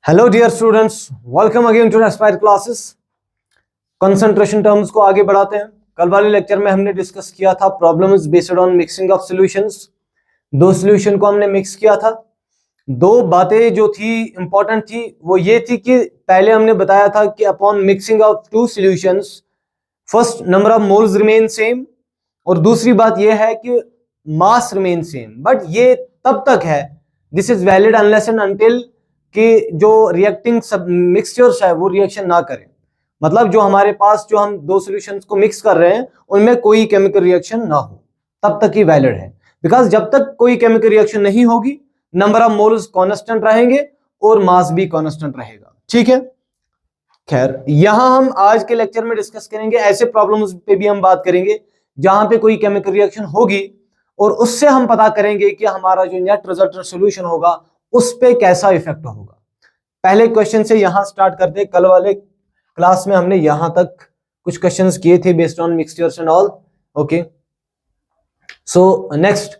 Hello dear students, welcome again to Aspire classes. Concentration terms को आगे बढ़ाते हैं। कल वाले लेक्चर में हमने डिस्कस किया था problems based on mixing of solutions. दो सॉल्यूशन को हमने मिक्स किया था। दो बातें जो थी इंपॉर्टेंट थी वो ये थी कि पहले हमने बताया था कि upon mixing of two solutions first number of moles remain same, और दूसरी बात यह है कि मास रिमेन सेम। बट ये तब तक है, this is valid unless and until कि जो रिएक्टिंग सब मिक्सचर्स है वो रिएक्शन ना करें। मतलब जो हमारे पास जो हम दो सॉल्यूशंस को मिक्स कर रहे हैं उनमें कोई केमिकल रिएक्शन ना हो, तब तक ही वैलिड है। बिकॉज जब तक कोई केमिकल रिएक्शन नहीं होगी, नंबर ऑफ मोल्स कांस्टेंट रहेंगे और मास भी कांस्टेंट रहेगा। ठीक है, खैर यहां हम आज के लेक्चर में डिस्कस करेंगे ऐसे प्रॉब्लम्स पे भी हम बात करेंगे जहां पे कोई केमिकल रिएक्शन होगी, और उससे हम पता करेंगे कि हमारा जो नेट रिजल्टेंट सॉल्यूशन होगा उस पे कैसा इफेक्ट होगा। पहले क्वेश्चन से यहां स्टार्ट करते हैं। कल वाले क्लास में हमने यहां तक कुछ क्वेश्चंस किए थे based on mixtures and all. Okay, so next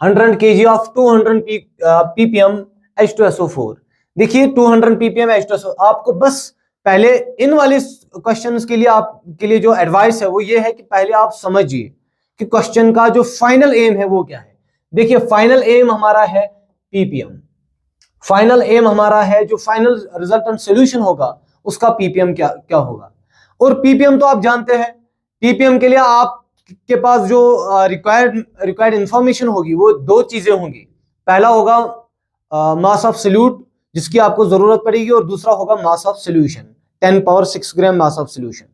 100 kg of 200 ppm H2SO4। देखिए 200 ppm H2SO, आपको बस पहले इन वाले क्वेश्चंस के लिए आपके लिए जो एडवाइस है वो ये है कि पहले आप समझिए कि क्वेश्चन का जो फाइनल एम है वो क्या है। देखिए फाइनल एम हमारा है ppm। फाइनल एम हमारा है जो फाइनल रिजल्टेंट सॉल्यूशन होगा उसका पीपीएम क्या क्या होगा। और पीपीएम तो आप जानते हैं, पीपीएम के लिए आपके पास जो रिक्वायर्ड इंफॉर्मेशन होगी वो दो चीजें होंगी। पहला होगा मास ऑफ सॉल्यूट जिसकी आपको जरूरत पड़ेगी, और दूसरा होगा mass of solution, 10 power 6 gram mass of solution.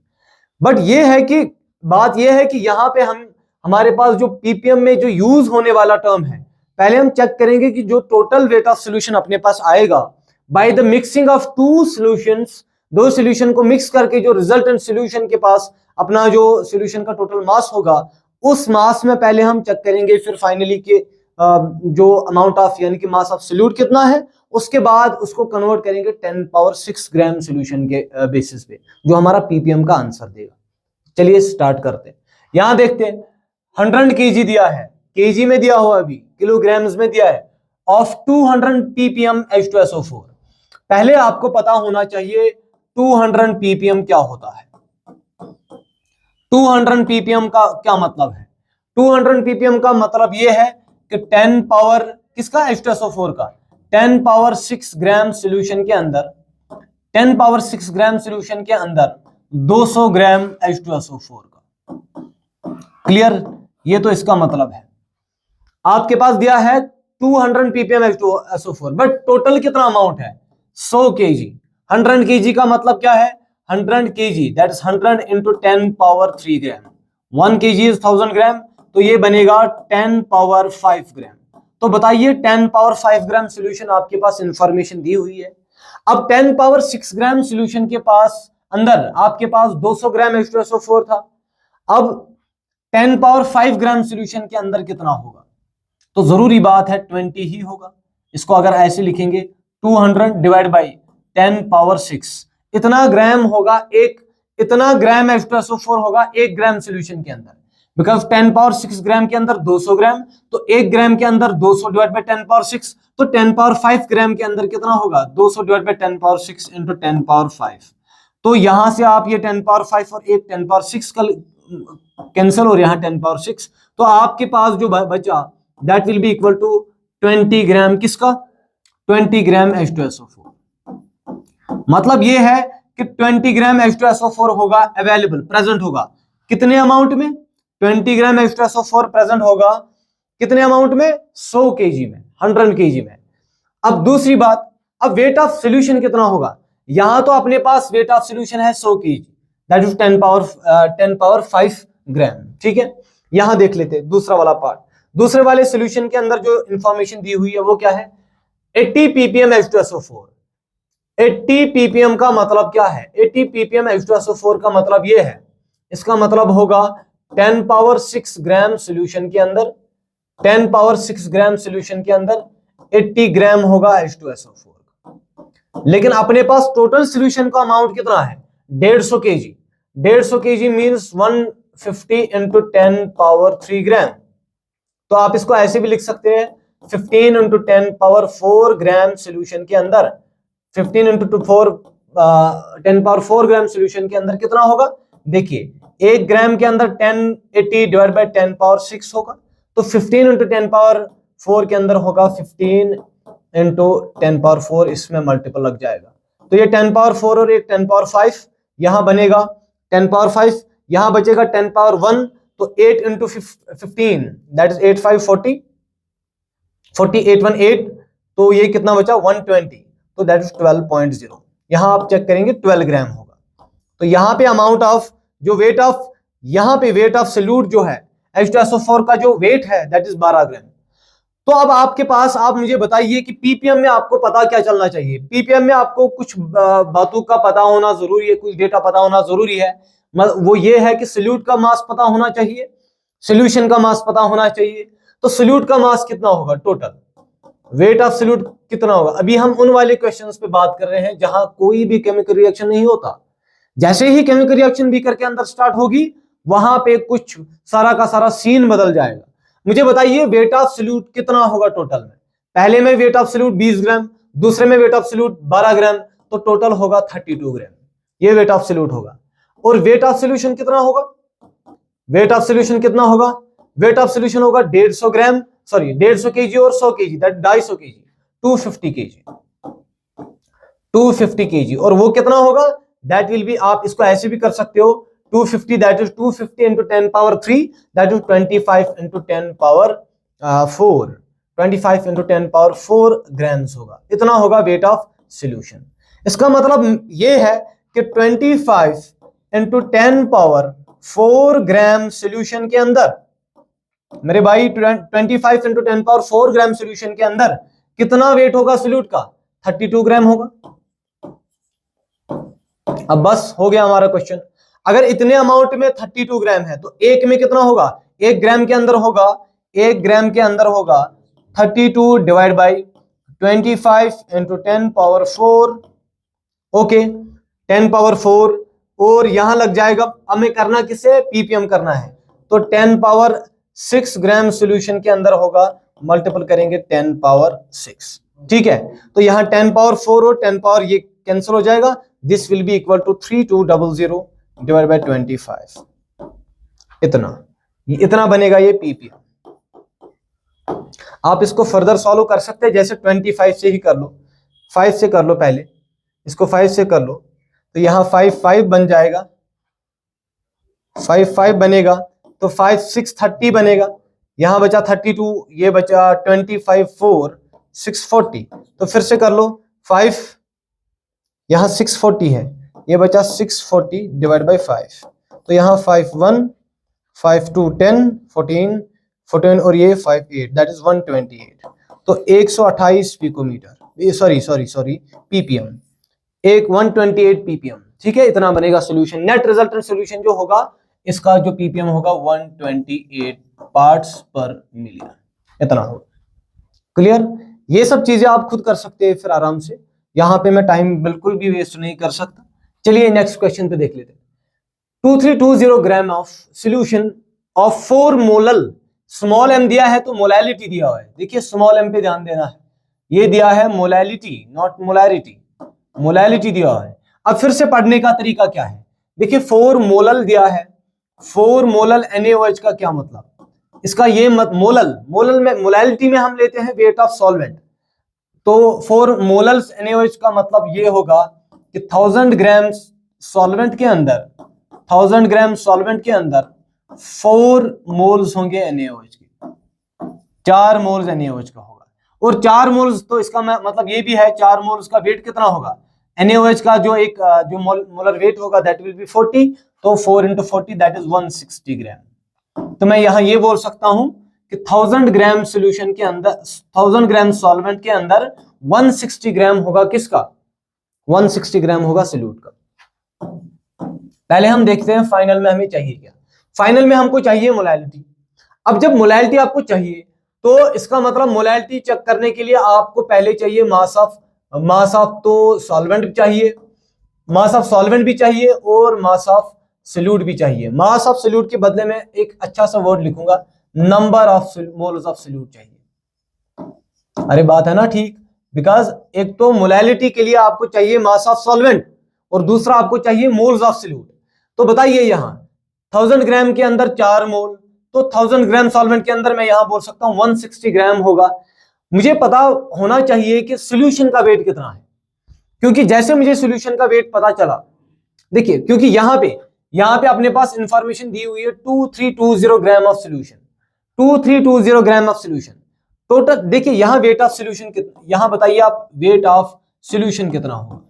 But ये है कि बात ये है कि यहाँ पे हमारे पास जो पीपीएम में जो यूज होने वाला टर्म है, पहले हम चेक करेंगे कि जो टोटल वेट ऑफ सॉल्यूशन अपने पास आएगा by the mixing of two solutions, दो सॉल्यूशन को मिक्स करके जो रिजल्टेंट सॉल्यूशन के पास अपना जो सॉल्यूशन का टोटल मास होगा, उस मास में पहले हम चेक करेंगे, फिर फाइनली के जो अमाउंट ऑफ यानी कि मास ऑफ सॉल्यूट कितना है, उसके बाद उसको कन्वर्ट करेंगे 10 पावर 6 ग्राम सॉल्यूशन के बेसिस पे, जो हमारा पीपीएम का आंसर देगा। चलिए स्टार्ट करते हैं। यहां देखते हैं 100 kg दिया है, केजी में दिया हुआ, अभी किलोग्राम्स में दिया है, ऑफ 200 ppm H2SO4। पहले आपको पता होना चाहिए 200 ppm क्या होता है। 200 ppm का क्या मतलब है? 200 ppm का मतलब यह है कि 10 पावर किसका, H2SO4 का, 10 पावर 6 ग्राम सॉल्यूशन के अंदर, 10 पावर 6 ग्राम सॉल्यूशन के अंदर 200 ग्राम H2SO4 का। क्लियर? ये तो इसका मतलब है। आपके पास दिया है 200 ppm H2SO4, बट टोटल कितना अमाउंट है? 100 kg। 100 kg का मतलब क्या है? 100 kg that is 100 into 10 power 3 gram. 1 kg is 1000 ग्राम, तो ये बनेगा 10 पावर 5 ग्राम। तो बताइए 10 पावर 5 ग्राम सोल्यूशन आपके पास इंफॉर्मेशन दी हुई है। अब 10 पावर 6 ग्राम सोल्यूशन के पास अंदर आपके पास 200 ग्राम H2SO4 था। अब 10 पावर 5 ग्राम सोल्यूशन के अंदर कितना होगा? तो जरूरी बात है 20 ही होगा। इसको अगर ऐसे लिखेंगे 200 डिवाइड बाई 10 पावर 6, इतना ग्राम होगा, एक इतना ग्राम H2SO4 होगा 1 ग्राम सोल्यूशन के अंदर। बिकॉज 10 पावर 6 ग्राम के अंदर 200 ग्राम, तो 1 ग्राम के अंदर 200 डिवाइड बाई 10 पावर 6, तो 10 पावर 5 ग्राम के अंदर कितना होगा? 200 divide by 10 power 6 into 10 power 5। तो यहां से आप ये 10 पावर 5 और एक 10 पावर 6 का कैंसिल, और यहां 10 पावर 6, तो आपके पास जो बचा that will be equal to 20 gram किसका? 20 ग्राम H2SO4। मतलब ये है कि 20 ग्राम H2SO4 होगा अवेलेबल, प्रेजेंट होगा कितने अमाउंट में? 20 ग्राम H2SO4 प्रेजेंट होगा कितने अमाउंट में? 100 kg में, 100 kg में। अब दूसरी बात, अब वेट ऑफ सॉल्यूशन कितना होगा? यहां तो अपने पास वेट ऑफ सॉल्यूशन है 100 kg, दैट इज 10 पावर 5 ग्राम। ठीक है, यहां देख लेते हैं दूसरा वाला पार्ट। दूसरे वाले सॉल्यूशन के अंदर जो इंफॉर्मेशन दी हुई है वो क्या है? 80 ppm H2SO4। 80 ppm का मतलब क्या है? 80 ppm H2SO4 का मतलब ये है, इसका मतलब होगा 10 पावर 6 ग्राम सॉल्यूशन के अंदर, 10 पावर 6 ग्राम सॉल्यूशन के अंदर 80 ग्राम होगा H2SO4। लेकिन अपने पास टोटल सॉल्यूशन का अमाउंट कितना है? 150 kg। 150 kg means 150 into 10 power 3 ग्राम। तो आप इसको ऐसे भी लिख सकते हैं 15 इंटू 10 पावर 4 ग्राम सॉल्यूशन के अंदर 15 इंटू 4 10 पावर 4 ग्राम सोल्यूशन के अंदर कितना होगा? देखिए 1 ग्राम के अंदर 1080 डिवाइड बाय 10 पावर 6 होगा, तो 15 इंटू 10 पावर 4 के अंदर होगा 15 इंटू 10 पावर 4, इसमें मल्टीपल लग जाएगा, तो ये 10 पावर 4 और एक 10 पावर 5 यहां बनेगा, 10 पावर 5 यहां बचेगा, 10 पावर 1, तो 8 इंटू 15 दैट इज 8 5 40 48 1 8, तो ये कितना बचा? 120, तो दैट इज 12.0। यहां आप चेक करेंगे 12 ग्राम होगा। तो यहां पे अमाउंट ऑफ जो वेट ऑफ, यहां पे वेट ऑफ सॉल्यूट जो है H2SO4 का जो वेट है दैट इज 12 ग्राम। तो अब आपके पास, आप मुझे बताइए कि पीपीएम में आपको पता क्या चलना चाहिए? पीपीएम में आपको कुछ बातों का पता होना जरूरी है, कुछ डेटा पता होना जरूरी है। वो ये है कि सॉल्यूट का मास पता होना चाहिए, सॉल्यूशन का मास पता होना चाहिए। तो सॉल्यूट का मास कितना होगा टोटल, वेट ऑफ सॉल्यूट कितना होगा? अभी हम उन वाले क्वेश्चंस पे बात कर रहे हैं जहां कोई भी केमिकल रिएक्शन नहीं होता। जैसे ही केमिकल रिएक्शन बीकर के अंदर स्टार्ट होगी, वहां पे कुछ सारा का सारा सीन बदल जाएगा। मुझे बताइए वेट ऑफ सॉल्यूट कितना होगा टोटल में? पहले में वेट ऑफ सॉल्यूट 20 ग्राम, दूसरे में वेट ऑफ सॉल्यूट 12 ग्राम, तो टोटल होगा 32 ग्राम, ये वेट ऑफ सॉल्यूट होगा। और वेट ऑफ सॉल्यूशन कितना होगा? वेट ऑफ सॉल्यूशन कितना होगा? वेट ऑफ सॉल्यूशन होगा 150 ग्राम, सॉरी 150 केजी और 100 KG, that 250 KG, 250 KG, 250 KG. और वो कितना होगा? दैट विल बी, आप इसको ऐसे भी कर सकते हो, 250 that is 250 into 10 power 3 that is 25 into 10 power 4, 25 into 10 power 4 grams होगा, इतना होगा वेट ऑफ सॉल्यूशन। इसका मतलब ये है कि 25 इंटू 10 पावर 4 ग्राम सॉल्यूशन के अंदर, मेरे भाई 25 इंटू 10 पावर 4 ग्राम सॉल्यूशन के अंदर कितना वेट होगा सॉल्यूट का? 32 ग्राम होगा। अब बस हो गया हमारा क्वेश्चन। अगर इतने अमाउंट में 32 ग्राम है तो एक में कितना होगा? 1 ग्राम के अंदर होगा, 1 ग्राम के अंदर होगा 32 divide by 25 into 10 power 4, okay 10 power 4, और यहां लग जाएगा, हमें करना किसे? पीपीएम करना है, तो 10 पावर 6 ग्राम सॉल्यूशन के अंदर होगा, मल्टीपल करेंगे 10 पावर 6, ठीक है। तो यहां 10 पावर 4 और 10 पावर ये कैंसिल हो जाएगा, this will be equal to 3200 divide by 25, इतना बनेगा ये पीपीएम। आप इसको फर्दर सॉल्व कर सकते हैं, जैसे 25 से ही कर लो, 5 से कर लो, पहले इसको 5 से कर लो, तो यहां 5 5 बन जाएगा, 5 5 बनेगा, तो 5 6 30 बनेगा, यहां बचा 32, ये बचा 25 4 640, तो फिर से कर लो, 5 यहां 640 है, ये बचा 640 डिवाइड बाई 5, तो यहां 5 1 5 2 10 14 14 और ये 5 8 दैट इज 128, तो 128 पिकोमीटर, सॉरी पीपीएम, एक 128 पीपीएम, ठीक है। इतना बनेगा सोल्यूशन, नेट रिजल्टेंट सोल्यूशन जो होगा इसका जो पीपीएम होगा 128 पार्ट्स पर मिलियन, इतना होगा। क्लियर? ये सब चीजें आप खुद कर सकते हैं फिर आराम से, यहां पे मैं टाइम बिल्कुल भी वेस्ट नहीं कर सकता। चलिए नेक्स्ट क्वेश्चन पे देख लेते हैं। 2320 gram of solution of 4 molal, small m दिया है तो मोलैलिटी दिया हुआ है, देखिए स्मॉल एम पे ध्यान देना है, ये दिया है मोलैलिटी नॉट मोलैरिटी, मोलैलिटी दिया हुआ है। अब फिर से पढ़ने का तरीका क्या है? देखिए 4 मोलल दिया है, 4 मोलल NaOH का क्या मतलब? इसका ये मत, मोलल में मोलैलिटी में हम लेते हैं वेट ऑफ सॉल्वेंट, तो 4 मोलल्स NaOH का मतलब ये होगा कि 1000 ग्राम सॉल्वेंट के अंदर, 1000 ग्राम सॉल्वेंट के अंदर 4 मोल्स होंगे NaOH के, 4 मोल्स NaOH का होगा। और 4 मोल्स, तो इसका मतलब ये भी है 4 मोल्स का वेट कितना होगा? NaOH का जो एक जो मोलर वेट होगा दैट विल बी 40, तो 4 इंटू 40 दैट इज 160 ग्राम। तो मैं यहां ये बोल सकता हूं कि 1000 ग्राम सोल्यूशन के अंदर, 1000 ग्राम सॉल्वेंट के अंदर 160 ग्राम होगा किसका? 160 ग्राम होगा सोल्यूट का। पहले हम देखते हैं फाइनल में हमें चाहिए क्या। फाइनल में हमको चाहिए मोलैलिटी। अब जब मोलैलिटी आपको चाहिए तो इसका मतलब मोलैलिटी चेक करने के लिए आपको पहले चाहिए मास ऑफ तो सॉल्वेंट चाहिए, मास ऑफ सॉल्वेंट भी चाहिए और मास ऑफ सोल्यूट भी चाहिए। मास ऑफ सोल्यूट के बदले में एक अच्छा सा वर्ड लिखूंगा, number of moles of solute चाहिए। अरे बात है ना ठीक? बिकॉज एक तो मोलैलिटी के लिए आपको चाहिए मास ऑफ सॉल्वेंट और दूसरा आपको चाहिए मोल्स ऑफ सॉल्यूट। तो बताइए यहां 1000 ग्राम के अंदर 4 मोल, तो 1000 ग्राम सॉल्वेंट के अंदर मैं यहां बोल सकता हूं 160 ग्राम होगा। मुझे पता होना चाहिए कि सॉल्यूशन का वेट कितना है, क्योंकि जैसे मुझे सॉल्यूशन का वेट पता चला, देखिए क्योंकि यहां पे अपने पास इंफॉर्मेशन दी हुई है 2320 gram of solution, 2320 gram of solution total. देखिए यहां वेट ऑफ सॉल्यूशन कितना, यहां बताइए आप वेट ऑफ सॉल्यूशन कितना होगा,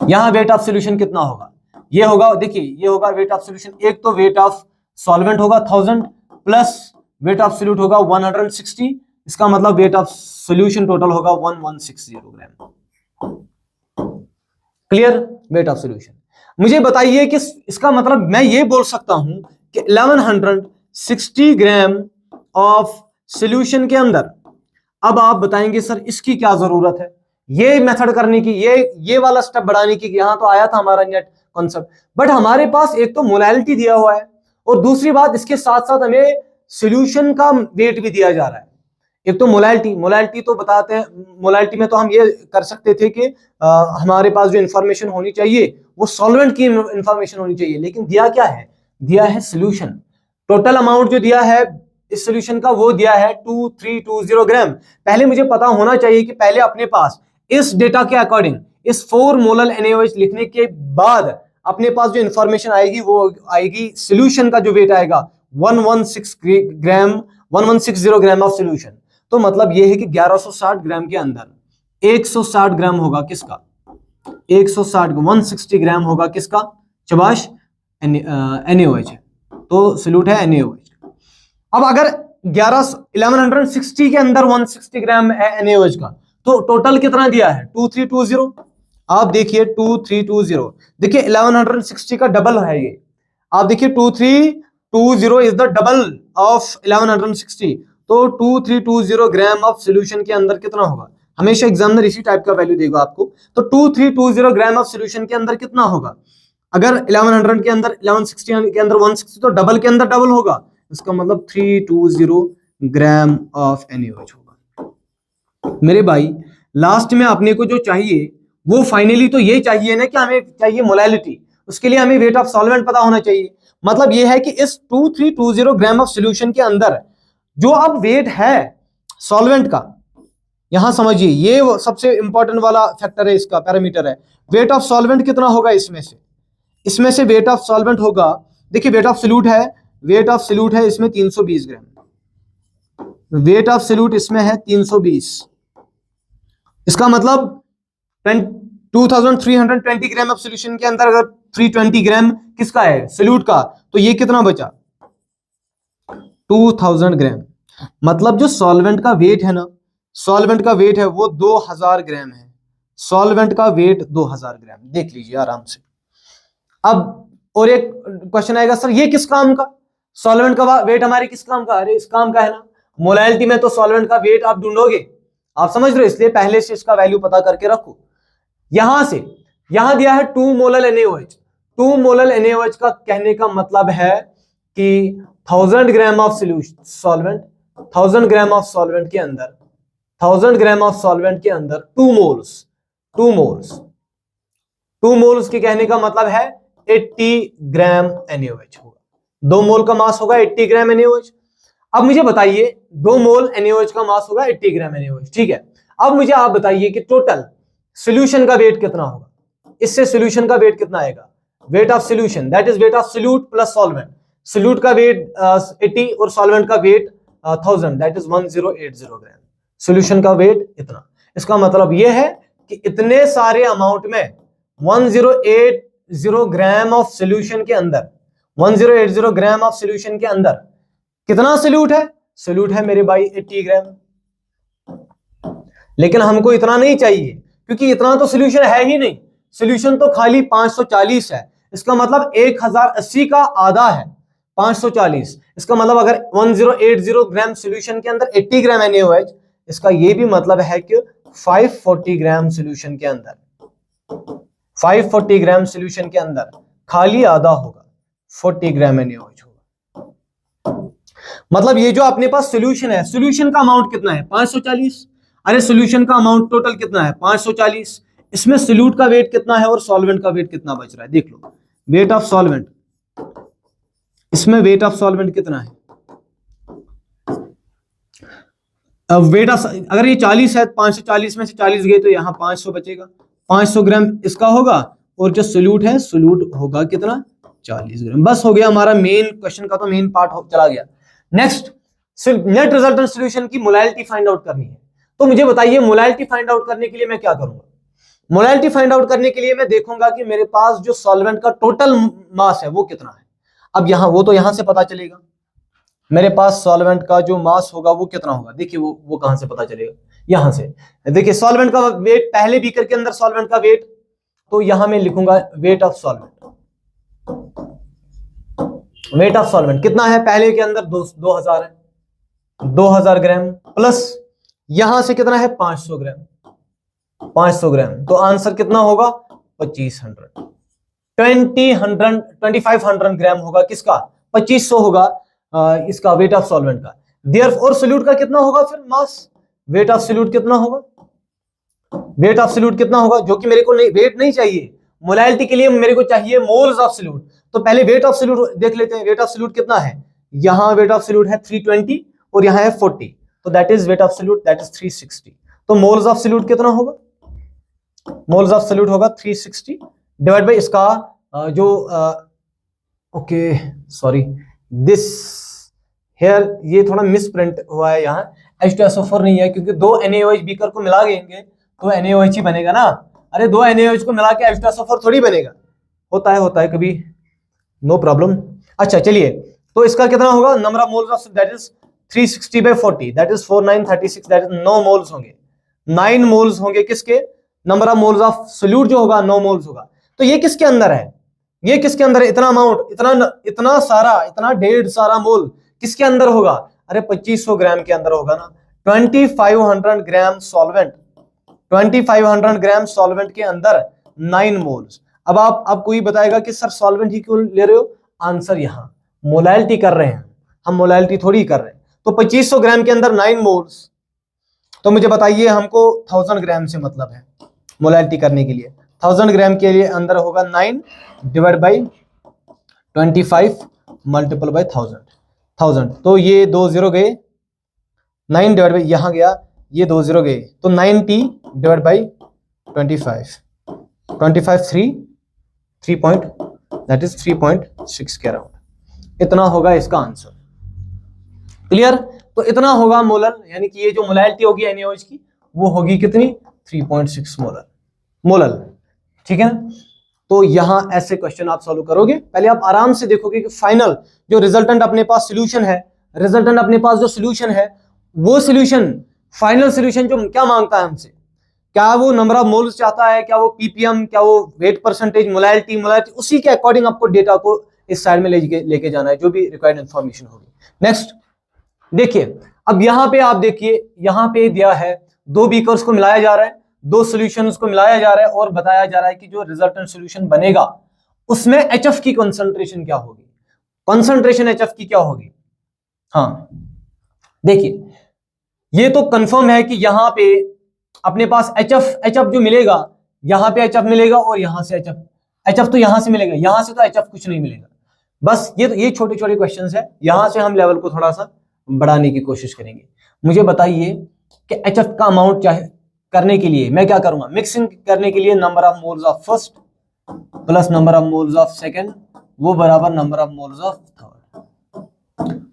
यहां वेट ऑफ सॉल्यूशन कितना होगा, ये होगा, देखिए ये होगा वेट ऑफ सॉल्यूशन। एक तो वेट ऑफ सॉल्वेंट होगा 1000 प्लस वेट ऑफ सॉल्यूट होगा 160, इसका मतलब वेट ऑफ सॉल्यूशन टोटल होगा 1160 ग्राम। क्लियर? Wait of solution. मुझे बताइए कि इसका मतलब मैं ये बोल सकता हूं कि 1160 ग्राम ऑफ सॉल्यूशन के अंदर, अब आप बताएंगे सर इसकी क्या जरूरत है ये मेथड करने की, ये वाला स्टेप बढ़ाने की, यहां तो आया था हमारा नेट कॉन्सेप्ट, बट हमारे पास एक तो मोलैलिटी दिया हुआ है और दूसरी बात इसके साथ साथ हमें सॉल्यूशन का वेट भी दिया जा रहा है। एक तो मोलैलिटी तो बताते हैं, मोलैलिटी में तो हम ये कर सकते थे कि हमारे पास जो इंफॉर्मेशन होनी चाहिए वो सॉल्वेंट की इंफॉर्मेशन होनी चाहिए, लेकिन दिया क्या है, दिया है सॉल्यूशन। टोटल अमाउंट जो दिया है इस सॉल्यूशन का वो दिया है 2320 ग्राम। पहले मुझे पता होना चाहिए कि पहले अपने पास इस डेटा के अकॉर्डिंग, इस 4 मोलल NaOH लिखने के बाद अपने पास जो इंफॉर्मेशन आएगी वो आएगी सॉल्यूशन का जो वेट आएगा 116 ग्राम, 1160 ग्राम ऑफ सॉल्यूशन। तो मतलब ये है कि 1160 ग्राम के अंदर 160 ग्राम होगा किसका, 160 ग्राम होगा किसका, चबाश NaOH है, तो सॉल्यूट है NaOH। अब अगर 1160 के अंदर 160 ग्राम है NaOH का, तो टोटल कितना दिया है 2320। आप देखिए 2320, देखिए 1160 का डबल है ये, आप देखिए 2320 इज द डबल ऑफ 1160, तो 2320 ग्राम ऑफ सॉल्यूशन के अंदर कितना होगा, हमेशा एग्जामिनर इसी टाइप का वैल्यू देगा आपको। तो 2320 ग्राम ऑफ सॉल्यूशन के अंदर कितना होगा, अगर 1100 के अंदर 1160 के अंदर 160, तो डबल के अंदर डबल होगा, इसका मतलब 320 ग्राम ऑफ NaOH होगा। मेरे भाई लास्ट में अपने को जो चाहिए वो फाइनली तो ये चाहिए ना कि हमें चाहिए मोलैलिटी, उसके लिए हमें वेट ऑफ सॉल्वेंट पता होना चाहिए। मतलब ये है कि इस 2320 ग्राम ऑफ सॉल्यूशन के अंदर जो अब वेट है सॉल्वेंट का, यहां समझिए ये सबसे इंपॉर्टेंट वाला फैक्टर है, इसका पैरामीटर है। वेट ऑफ सॉल्वेंट कितना होगा इसमें से वेट ऑफ सॉल्वेंट होगा, देखिए वेट ऑफ सॉल्यूट है इसमें 320 ग्राम, वेट ऑफ सॉल्यूट इसमें है 320, इसका मतलब 2320 ग्राम ऑफ सॉल्यूशन के अंदर अगर 320 ग्राम किसका है सॉल्यूट का, तो ये कितना बचा 2000 ग्राम। मतलब जो सॉल्वेंट का वेट है ना, सॉल्वेंट का वेट है वो 2000 ग्राम है, सॉल्वेंट का वेट 2000 ग्राम, देख लीजिए आराम से। अब और एक क्वेश्चन आएगा सर ये किस काम का, सॉल्वेंट का वेट हमारे किस काम का, अरे इस काम का है ना, मोलैलिटी में तो सॉल्वेंट का वेट आप ढूंढोगे, आप समझ रहे हो, इसलिए पहले से इसका वैल्यू पता करके रखो। यहां दिया है 2 मोलल NaOH, 2 मोलल NaOH का कहने का मतलब है कि 1000 gram of solvent, 1000 gram of solvent के अंदर 1000 ग्राम ऑफ सॉल्वेंट के अंदर 2 मोल्स के कहने का मतलब है 80 ग्राम NaOH होगा, 2 मोल का मास होगा 80 ग्राम NaOH। अब मुझे बताइए 2 मोल NaOH का मास होगा 80 ग्राम NaOH, ठीक है। अब मुझे आप बताइए कि टोटल सॉल्यूशन का वेट कितना होगा, इससे सॉल्यूशन का वेट कितना आएगा, weight of solution that is weight of solute plus solvent, solute का वेट 80 और सॉल्वेंट का weight 1000 that is 1080 gram, solution का वेट इतना। इसका मतलब यह है कि इतने सारे अमाउंट में 1080 ग्राम ऑफ सॉल्यूशन के अंदर, 1080 ग्राम ऑफ सॉल्यूशन के अंदर कितना सॉल्यूट है, सॉल्यूट है मेरे भाई 80 ग्राम। लेकिन हमको इतना नहीं चाहिए क्योंकि इतना तो सॉल्यूशन है ही नहीं, सॉल्यूशन तो खाली 540 है, इसका मतलब 1080 का आधा है 540, इसका मतलब अगर 1080 ग्राम सॉल्यूशन के अंदर 80 ग्राम NaOH, इसका ये भी मतलब है कि 540 ग्राम सॉल्यूशन के अंदर 540 ग्राम सॉल्यूशन के अंदर खाली आधा होगा 40 ग्राम NaOH होगा। मतलब ये जो अपने पास सॉल्यूशन है, सॉल्यूशन का अमाउंट कितना है 540, अरे सॉल्यूशन का अमाउंट टोटल कितना है 540, इसमें सोल्यूट का वेट कितना है और सॉल्वेंट का वेट कितना बच रहा है, देख लो वेट ऑफ सॉल्वेंट, इसमें वेट ऑफ सॉल्वेंट कितना है, अब वेट ऑफ, अगर ये 40 है 540 में से 40 गए तो यहाँ 500 बचेगा, 500 ग्राम इसका होगा और जो सोल्यूट है सोल्यूट होगा कितना 40 ग्राम। बस हो गया हमारा मेन क्वेश्चन का तो मेन पार्ट चला गया। नेक्स्ट नेट रिजल्टेंट सॉल्यूशन की मोलैलिटी फाइंड आउट करनी है। तो मुझे बताइए मोलैलिटी फाइंड आउट करने के लिए मैं क्या करूंगा। मोलैलिटी फाइंड आउट करने के लिए मैं देखूंगा कि मेरे पास जो सॉल्वेंट का टोटल मास है वो कितना है। अब यहां वो तो यहां से पता चलेगा मेरे पास सॉल्वेंट का जो मास होगा वो कितना होगा। देखिए वो कहां से पता चलेगा, यहां से। देखिए सॉल्वेंट का वेट, पहले बीकर के अंदर सॉल्वेंट का वेट, तो यहां मैं लिखूंगा weight of solvent. Weight of solvent कितना है, पहले के अंदर 2000 है, 2000 ग्राम प्लस यहां से कितना है 500 ग्राम, 500 ग्राम, तो आंसर कितना होगा 2500, 2500 ग्राम होगा किसका, 2500 होगा इसका वेट ऑफ सॉल्वेंट का। देयरफॉर सोल्यूट का कितना होगा फिर मास, वेट ऑफ सोल्यूट कितना होगा, वेट ऑफ सोल्यूट कितना होगा, जो कि मेरे को नहीं, वेट नहीं चाहिए मोलैलिटी के लिए, मेरे को चाहिए मोल्स ऑफ सोल्यूट। तो पहले वेट ऑफ सोल्यूट देख लेते हैं, वेट ऑफ सोल्यूट कितना है, यहां वेट ऑफ सोल्यूट है 320 और यहां है 40, तो that is weight of solute, that is 360। तो मोल्स ऑफ सोल्यूट कितना होगा, मोल्स ऑफ सोल्यूट होगा 360 डिवाइड बाय इसका जो ओके सॉरी दिस हेयर, ये थोड़ा मिस प्रिंट हुआ है यहाँ, H2SO4 नहीं है क्योंकि दो NaOH बीकर को मिला देंगे तो NaOH ही बनेगा ना। अरे दो NaOH को मिला के H2SO4 थोड़ी बनेगा, होता है कभी, नो प्रॉब्लम। अच्छा चलिए, तो इसका कितना होगा number of moles of, that is 360 by 40, that is 4936, that is 9 moles होंगे, 9 मोल्स होंगे किसके, number of moles of solute जो होगा 9 मोल्स होगा। तो ये किसके अंदर है, ये किसके अंदर है, इतना अमाउंट, इतना सारा, इतना ढेर सारा मोल किसके अंदर होगा, अरे 2500 ग्राम के अंदर होगा ना। 2500 ग्राम सॉल्वेंट, 2500 ग्राम सॉल्वेंट के अंदर 9 मोल्स। अब आप कोई बताएगा कि सर सॉल्वेंट ही क्यों ले रहे हो, आंसर यहां मोलैलिटी कर रहे हैं हम, मोलैलिटी थोड़ी कर रहे हैं। तो 2500 ग्राम के अंदर 9 मोल्स, तो मुझे बताइए हमको 1000 ग्राम से मतलब है मोलैलिटी करने के लिए, 1000 ग्राम के लिए अंदर होगा 9 डिवाइड बाई 25 मल्टीपल बाई 1000, तो ये 2 0 गए, 9 डिवाइड बाई यहां गया, ये 2 0 गए, तो 90 divide by 25, 3 point, that is 3.6 के अराउंड, इतना होगा इसका आंसर। क्लियर, तो इतना होगा मोलर, यानी कि ये जो मोलैलिटी होगी NaOH की वो होगी कितनी 3.6 मोलर, ठीक है ना। तो यहां ऐसे क्वेश्चन आप सॉल्व करोगे, पहले आप आराम से देखोगे कि फाइनल जो रिजल्टेंट अपने पास सोल्यूशन है, रिजल्टेंट अपने पास जो सोल्यूशन है वो सोल्यूशन, फाइनल सोल्यूशन जो क्या मांगता है हमसे, क्या वो नंबर ऑफ मोल्स चाहता है, क्या वो ppm, क्या वो वेट परसेंटेज, मोलैलिटी, उसी के अकॉर्डिंग आपको डेटा को इस साइड में लेके जाना है, जो भी रिक्वायर्ड इंफॉर्मेशन होगी। नेक्स्ट देखिए, अब यहां पे आप देखिए, यहां पे दिया है 2 बीकर्स को मिलाया जा रहा है, 2 सॉल्यूशंस को मिलाया जा रहा है और बताया जा रहा है कि जो रिजल्टेंट सॉल्यूशन बनेगा उसमें HF की कंसंट्रेशन क्या होगी, कंसंट्रेशन HF की क्या होगी। हाँ देखिए, ये तो कंफर्म है कि यहां पे अपने पास HF जो मिलेगा, यहां पे HF मिलेगा और यहां से HF तो यहां से मिलेगा, यहां से तो HF कुछ नहीं मिलेगा। बस ये छोटे छोटे क्वेश्चंस है, यहां से हम लेवल को थोड़ा सा बढ़ाने की कोशिश करेंगे। मुझे बताइए कि HF का अमाउंट चाहे करने के लिए मैं क्या करूंगा, मिक्सिंग करने के लिए number of moles of first plus number of moles of second वो बराबर number of moles of third.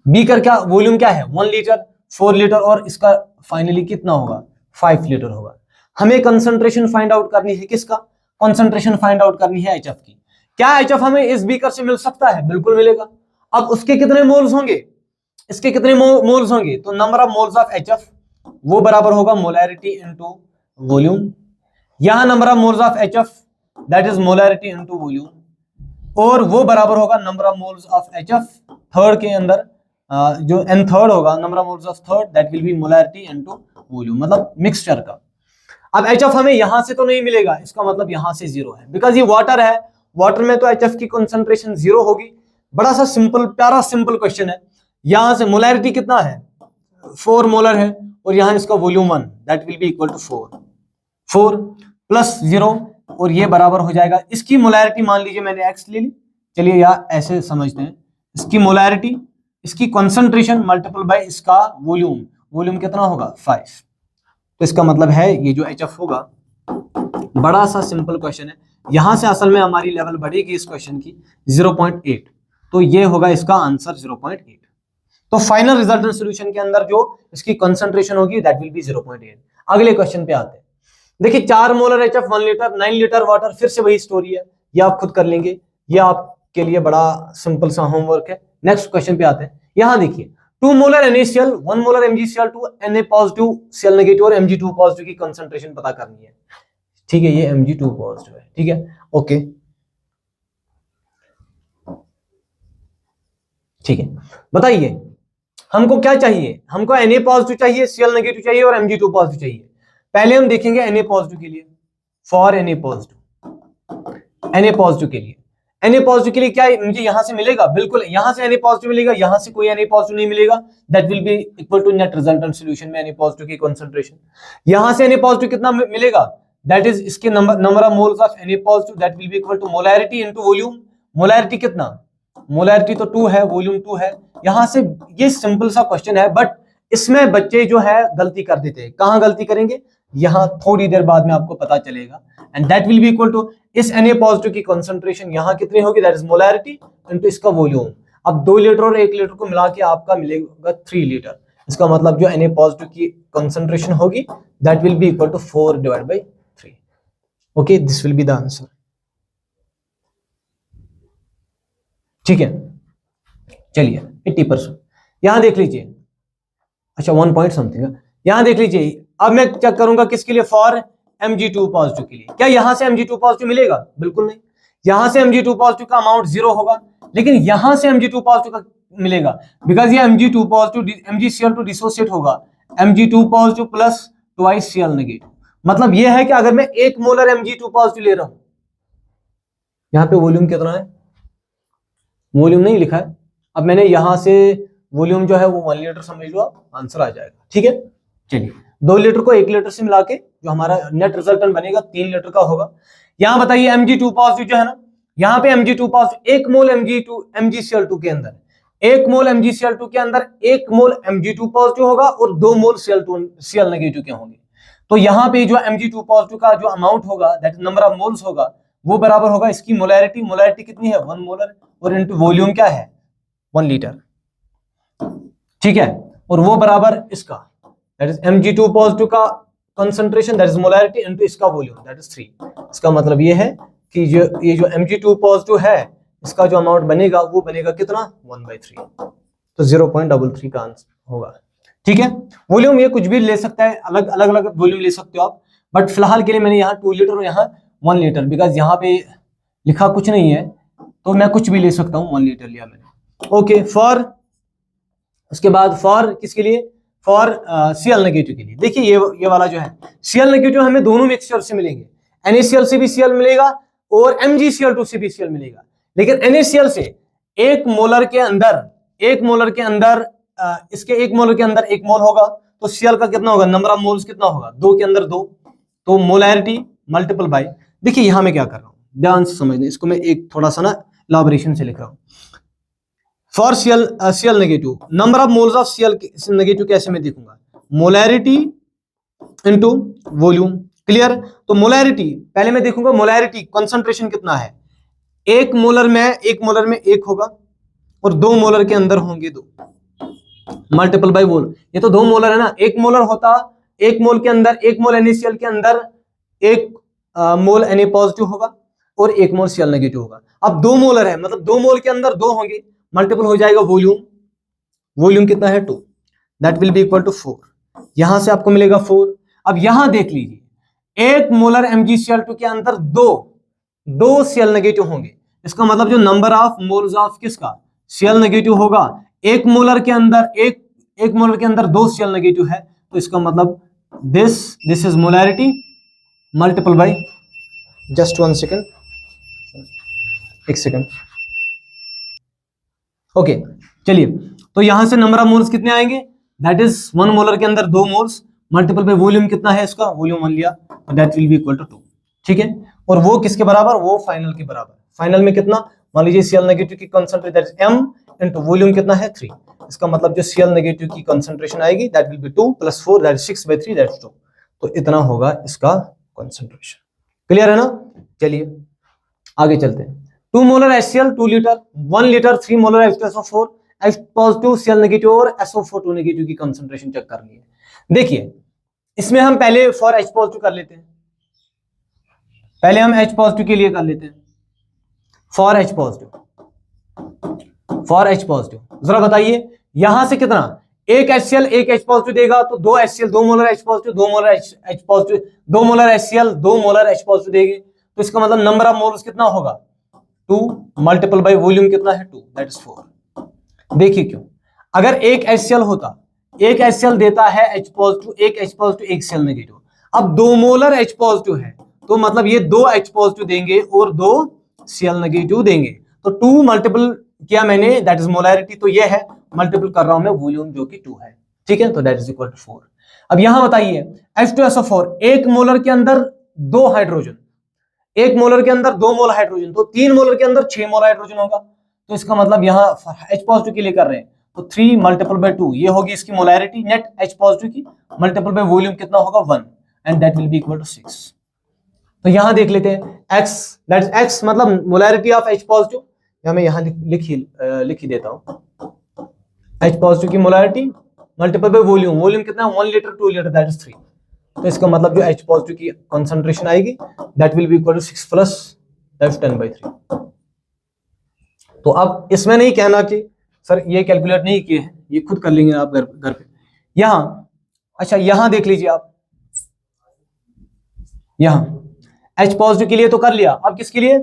Beaker क्या वॉल्यूम क्या है 1 लीटर, 4 लीटर और इसका फाइनली कितना होगा 5 लीटर होगा। हमें कंसंट्रेशन फाइंड आउट करनी है, किसका कंसंट्रेशन फाइंड आउट करनी है HF की। क्या HF हमें इस बीकर से मिल सकता है, बिल्कुल मिलेगा। अब उसके कितने मोल्स होंगे, इसके कितने मोल्स होंगे, तो number of moles of HF वो बराबर होगा मोलैरिटी इनटू वॉल्यूम। यहां number of moles of HF that is molarity into volume, और वो बराबर होगा number of moles of HF third के अंदर जो n थर्ड होगा, number of moles of third that will B molarity into volume, मतलब मिक्सचर का। अब HF हमें यहां से तो नहीं मिलेगा, इसका मतलब यहां से 0 है, बिकॉज ये वाटर है, वाटर में तो HF की कंसंट्रेशन 0 होगी। बड़ा सा सिंपल प्यारा सिंपल क्वेश्चन है। यहां से मोलैरिटी कितना है 4 मोलर है और यहाँ इसका volume 1, that will be equal to 4 plus 0 और ये बराबर हो जाएगा, इसकी मोलैरिटी मान लीजिए मैंने x ले ली, चलिए या ऐसे समझते हैं, इसकी मोलैरिटी, इसकी कंसंट्रेशन मल्टीपल बाय इसका वॉल्यूम, वॉल्यूम कितना होगा 5। तो इसका मतलब है ये जो HF होगा, बड़ा सा सिंपल क्वेश्चन है, यहां से असल में हमारी लेवल बढ़ेगी इस क्वेश्चन की 0.8, तो ये होगा इसका आंसर 0.8। तो फाइनल रिजल्टेंट सॉल्यूशन के अंदर जो इसकी कंसंट्रेशन होगी दैट विल बी 0.8। अगले क्वेश्चन पे आते हैं, देखिए 4 molar HF 1 litre 9 litre water, फिर से वही स्टोरी है, ये आप खुद कर लेंगे, ये आपके लिए बड़ा सिंपल सा होमवर्क है। नेक्स्ट क्वेश्चन पे आते हैं, यहां देखिए 2 molar NaCl 1 molar MgCl2 Na positive Cl negative और Mg2 पॉजिटिव की कंसंट्रेशन पता करनी है, ठीक है, ये Mg2 पॉजिटिव है, ठीक है, ओके, ठीक है, बताइए हमको क्या चाहिए, हमको Na पॉजिटिव चाहिए, Cl नेगेटिव चाहिए और Mg2 पॉजिटिव चाहिए। पहले हम देखेंगे Na पॉजिटिव के लिए, फॉर Na पॉजिटिव के लिए, Na पॉजिटिव के लिए क्या मुझे यहां से मिलेगा, बिल्कुल यहां से Na पॉजिटिव मिलेगा, यहां से कोई Na पॉजिटिव नहीं मिलेगा, that will be equal to net resultant solution में Na पॉजिटिव की कंसंट्रेशन। यहां से Na पॉजिटिव कितना मिलेगा, दैट इज इसके number of moles of Na positive, that will be equal to molarity into volume, molarity कितना, मोलैरिटी तो 2 है, वॉल्यूम 2 है। यहां से ये सिंपल सा क्वेश्चन है, बट इसमें बच्चे जो है गलती कर देते हैं, कहां गलती करेंगे, यहां थोड़ी देर बाद में आपको पता चलेगा, and that will be equal to इस Na पॉजिटिव की कंसंट्रेशन यहां कितनी होगी, दैट इज मोलैरिटी इनटू इसका वॉल्यूम। अब 2 लीटर और 1 लीटर को मिला के आपका मिलेगा 3 लीटर, इसका मतलब जो Na पॉजिटिव की कंसंट्रेशन होगी that will be equal to 4 divide by 3। Okay, this will be the answer, ठीक है। चलिए 80%, यहां देख लीजिए, अच्छा 1 पॉइंट समथिंग, यहां देख लीजिए, अब मैं चेक करूंगा किसके लिए, फॉर Mg2 पॉजिटिव के लिए, क्या यहां से Mg2 पॉजिटिव मिलेगा, बिल्कुल नहीं, यहां से Mg2 पॉजिटिव का अमाउंट 0 होगा, लेकिन यहां से Mg2 पॉजिटिव का मिलेगा, बिकॉज ये Mg2 पॉजिटिव MgCl2 डिसोसिएट होगा, Mg2 positive plus twice Cl negative, मतलब ये है कि अगर मैं 1 मोलर Mg2 पॉजिटिव ले रहा हूं, यहां पे वॉल्यूम कितना है, वॉल्यूम नहीं लिखा है, अब मैंने यहां से वॉल्यूम जो है वो 1 लीटर समझ लो, आंसर आ जाएगा, ठीक है। चलिए 2 लीटर को 1 लीटर से मिला के जो हमारा नेट रिजल्टेंट बनेगा 3 लीटर का होगा। यहां बताइए Mg2 पॉजिटिव जो है ना, यहां पे Mg2 पॉजिटिव 1 मोल MgCl2 के अंदर, 1 मोल MgCl2 के अंदर 1 मोल Mg2 पॉजिटिव होगा और 2 मोल Cl नेगेटिव के होंगे, तो यहां पे जो Mg2 पॉजिटिव का जो अमाउंट होगा that is number of moles होगा, वो बराबर होगा इसकी मोलैरिटी, मोलैरिटी कितनी है 1 मोलर, और इनटू वॉल्यूम क्या है 1 लीटर, ठीक है, और वो बराबर इसका दैट इज Mg2 पॉजिटिव का concentration that is molarity into इसका वॉल्यूम दैट इज 3। इसका मतलब ये है कि ये जो Mg2 पॉजिटिव है इसका जो अमाउंट बनेगा वो बनेगा कितना 1/3, तो 0.33 का आंसर होगा, ठीक है। वॉल्यूम ये कुछ भी ले सकता है, अलग अलग वॉल्यूम ले सकते हो आप, बट फिलहाल के लिए मैंने यहाँ 2 लीटर और यहाँ 1 लीटर, बिकॉज यहाँ पे लिखा कुछ नहीं है तो मैं कुछ भी ले सकता हूँ, 1 लीटर लिया मैंने, ओके। फॉर उसके बाद फॉर किसके लिए, फॉर Cl नेगेटिव के लिए, देखिए ये वाला जो है Cl नेगेटिव हमें दोनों मिक्सचर से मिलेंगे, NaCl से भी Cl मिलेगा और MgCl2 से भी Cl मिलेगा, लेकिन NaCl से 1 मोलर के अंदर इसके 1 मोलर के अंदर 1 मोल होगा, तो Cl का कितना होगा, नंबर ऑफ मोल्स कितना होगा 2 के अंदर 2, तो मोलैरिटी मल्टीपल बाय, देखिए यहां मैं क्या कर रहा हूं, ध्यान से समझना, इसको मैं एक थोड़ा सा ना इलाबोरेशन से लिख रहा हूं। For Cl negative, number of moles of Cl negative कैसे मैं देखूंगा, मोलैरिटी इनटू वॉल्यूम, क्लियर। तो मोलैरिटी पहले मैं देखूंगा, मोलैरिटी कंसंट्रेशन कितना है, 1 मोलर में 1 होगा और 2 मोलर के अंदर होंगे 2, मल्टीपल बाय वॉल्यूम, ये तो 2 मोलर है ना, 1 मोलर होता 1 मोल के अंदर 1 मोल NaCl के अंदर 1 मोल Na पॉजिटिव होगा और 1 मोल Cl नेगेटिव होगा। अब 2 मोलर है, मतलब 2 मोल के अंदर 2 होंगे, मल्टीपल हो जाएगा वॉल्यूम कितना है 2, that will be equal to 4, यहां से आपको मिलेगा 4। अब यहां देख लीजिए 1 मोलर MgCl2 के अंदर 2 Cl नेगेटिव होंगे, इसका मतलब जो नंबर ऑफ मोल्स ऑफ किसका Cl नेगेटिव होगा, 1 मोलर के अंदर 2 Cl नेगेटिव है, तो इसका मतलब this is molarity multiple bye, just 1 second, 1 second, okay. चलिए तो यहां से नंबर ऑफ मोल्स कितने आएंगे दैट इज 1 मोलर के अंदर 2 मोल्स मल्टीपल बाय वॉल्यूम कितना है इसका, वॉल्यूम 1 लिया, that will be equal to 2। ठीक है, और वो किसके बराबर, वो फाइनल के बराबर। फाइनल में कितना, मान लीजिए Cl नेगेटिव की concentration that is m into volume कितना है 3, इसका मतलब जो Cl नेगेटिव की कंसंट्रेशन आएगी that will B 2 + 4 that is 6/3 that is 2। तो इतना होगा इसका कंसंट्रेशन। क्लियर है ना? चलिए आगे चलते हैं। 2 molar HCl 2 litre, 1 litre 3 molar H2SO4, H positive Cl negative और SO4 2 नेगेटिव की कंसंट्रेशन चेक करनी है। देखिए इसमें हम पहले फॉर H पॉजिटिव कर लेते हैं, पहले हम H पॉजिटिव के लिए कर लेते हैं। For H positive, for H positive जरा बताइए यहां से कितना, एक HCl एक H पॉजिटिव देगा तो 2 HCl 2 molar H positive, 2 molar H positive, 2 molar HCl 2 molar H positive देगी, तो इसका मतलब नंबर ऑफ मोल्स कितना होगा 2 मल्टीपल बाय वॉल्यूम कितना है 2 दैट इज 4। देखिए क्यों, अगर एक HCl होता, एक HCl देता है H पॉजिटिव, एक H पॉजिटिव एक Cl नेगेटिव, अब 2 मोलर H पॉजिटिव है तो मतलब ये 2 H पॉजिटिव देंगे और 2 Cl नेगेटिव देंगे, तो 2 मल्टीपल किया मैंने दैट इज मोलैरिटी, तो ये है मल्टीपल कर रहा हूं मैं वॉल्यूम जो कि 2 है। ठीक है, तो दैट इज इक्वल टू 4। अब यहां बताइए H2SO4 1 मोलर के अंदर 2 हाइड्रोजन, 1 मोलर के अंदर 2 मोल हाइड्रोजन, तो 3 मोलर के अंदर 6 मोल हाइड्रोजन होगा, तो इसका मतलब यहां H पॉजिटिव के लिए कर रहे हैं तो 3 मल्टीपल बाय 2 ये होगी इसकी मोलैरिटी नेट H पॉजिटिव की, मल्टीपल बाय वॉल्यूम कितना होगा 1 and that will be equal to 6। तो यहां देख लेते हैं x दैट इज x मतलब मोलैरिटी ऑफ H पॉजिटिव, या मैं यहां लिख ही देता हूं H पॉजिटिव की molarity multiple by volume, volume कितना है 1 लीटर 2 लीटर दैट इज 3, तो इसका मतलब जो H पॉजिटिव की कंसंट्रेशन आएगी that will be equal to 6 plus that is 10/3। तो अब इसमें नहीं कहना कि सर ये कैलकुलेट नहीं किए हैं, ये खुद कर लेंगे आप घर पे। यहां अच्छा यहां देख लीजिए आप, यहां H पॉजिटिव के लिए तो कर लिया, अब किसके लिए,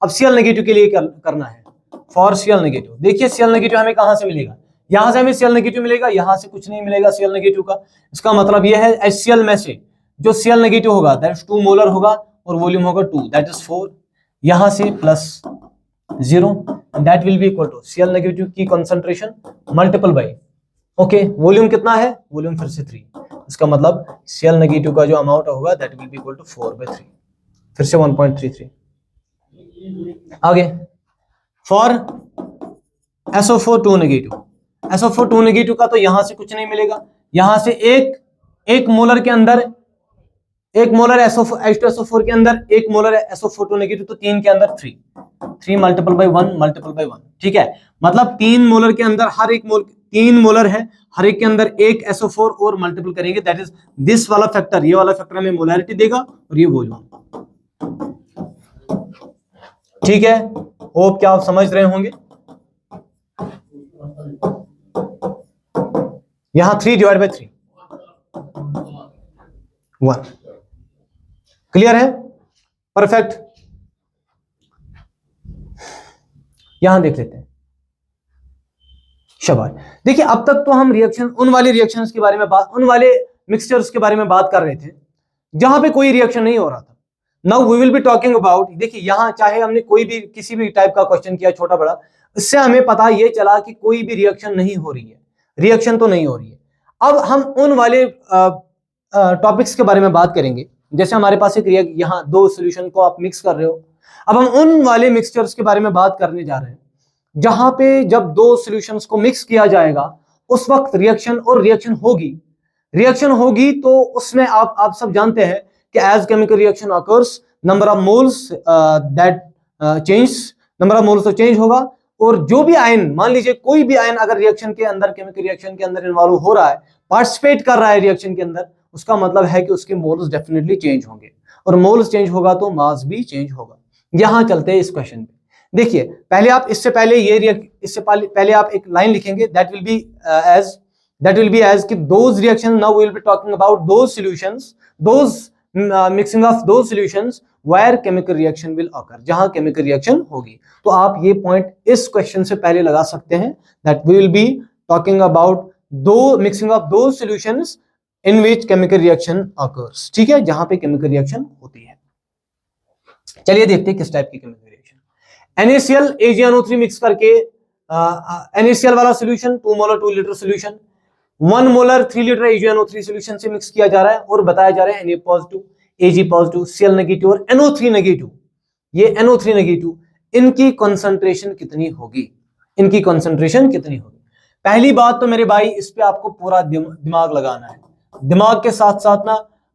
अब Cl नेगेटिव के लिए करना है, फॉर Cl नेगेटिव। देखिए Cl नेगेटिव हमें कहां से मिलेगा, यहां से हमें Cl नेगेटिव मिलेगा, यहां से कुछ नहीं मिलेगा Cl नेगेटिव का, इसका मतलब यह है HCl में से जो Cl नेगेटिव होगा दैट इज 2 मोलर होगा और वॉल्यूम होगा 2 दैट इज 4, यहां से plus 0 that will be equal to Cl negative की concentration multiple by okay volume कितना है, वॉल्यूम फिर से 3, इसका मतलब Cl नेगेटिव का जो अमाउंट होगा that will be equal to 4/3, फिर से 1.33। आगे for SO4 2 negative, SO4 2 negative का तो यहां से कुछ नहीं मिलेगा, यहां से एक मोलर के अंदर, एक मोलर H2SO4 के अंदर एक मोलर SO4 2 नेगेटिव, तो 3 के अंदर 3 मल्टीपल बाय 1 मल्टीपल बाय 1। ठीक है, मतलब 3 मोलर के अंदर हर एक मोल 3 मोलर है, हर एक के अंदर एक SO4 और मल्टीपल करेंगे दैट इज दिस वाला फैक्टर, ये वाला फैक्टर हमें मोलैरिटी देगा और ये वॉल्यूम। ठीक है, होप क्या आप समझ रहे होंगे। यहां 3/3 1 क्लियर है, परफेक्ट। यहां देख लेते हैं, शाबाश। देखिए अब तक तो हम रिएक्शन उन वाले रिएक्शंस के बारे में उन वाले मिक्सचर्स के बारे में बात कर रहे थे जहां पे कोई रिएक्शन नहीं हो रहा था। Now we will be talking about, देखिए यहां चाहे हमने कोई भी किसी भी टाइप का क्वेश्चन किया छोटा बड़ा, इससे हमें पता ये चला कि कोई भी रिएक्शन नहीं हो रही है, रिएक्शन तो नहीं हो रही है। अब हम उन वाले टॉपिक्स के बारे में बात करेंगे, जैसे हमारे पास एक यहाँ 2 सॉल्यूशन को आप मिक्स कर रहे हो, अब हम उन वाले मिक्सचर्स के बारे में बात करने जा रहे हैं जहां पे जब 2 सॉल्यूशंस को मिक्स किया जाएगा उस वक्त रिएक्शन और रिएक्शन होगी तो उसमें आप सब जानते हैं कि as chemical reaction occurs number of moles that change, number of moles तो चेंज होगा, और जो भी आयन, मान लीजिए कोई भी आयन अगर रिएक्शन के अंदर, केमिकल रिएक्शन के अंदर इन्वॉल्व हो रहा है, पार्टिसिपेट कर रहा है रिएक्शन के अंदर, उसका मतलब है कि उसके मोल्स डेफिनेटली चेंज होंगे, और मोल्स चेंज होगा तो मास भी चेंज होगा। यहां चलते हैं इस क्वेश्चन पे। देखिए पहले आप इससे पहले आप एक लाइन लिखेंगे दैट विल बी एज कि those reaction, now we will be talking about those solutions, those mixing of those solutions where chemical reaction will occur, जहां केमिकल रिएक्शन होगी। तो आप ये पॉइंट इस क्वेश्चन से पहले लगा सकते हैं that we will be talking about दो mixing of those solutions in which chemical reaction occurs. ठीक है, जहां पे केमिकल रिएक्शन होती है। चलिए देखते हैं किस टाइप की chemical reaction. NaCl AgNO3 mix करके NaCl वाला solution 2 molar 2 litre solution, 1 molar 3 litre AgNO3 solution से मिक्स किया जा रहा है और बताया जा रहा है Na positive, Ag positive, Cl negative और NO3 नेगेटिव, ये NO3 नेगेटिव, इनकी कंसंट्रेशन कितनी होगी, इनकी कंसंट्रेशन कितनी होगी। पहली बात तो मेरे भाई इस पे आपको पूरा दिमाग लगाना है, दिमाग के साथ साथ ना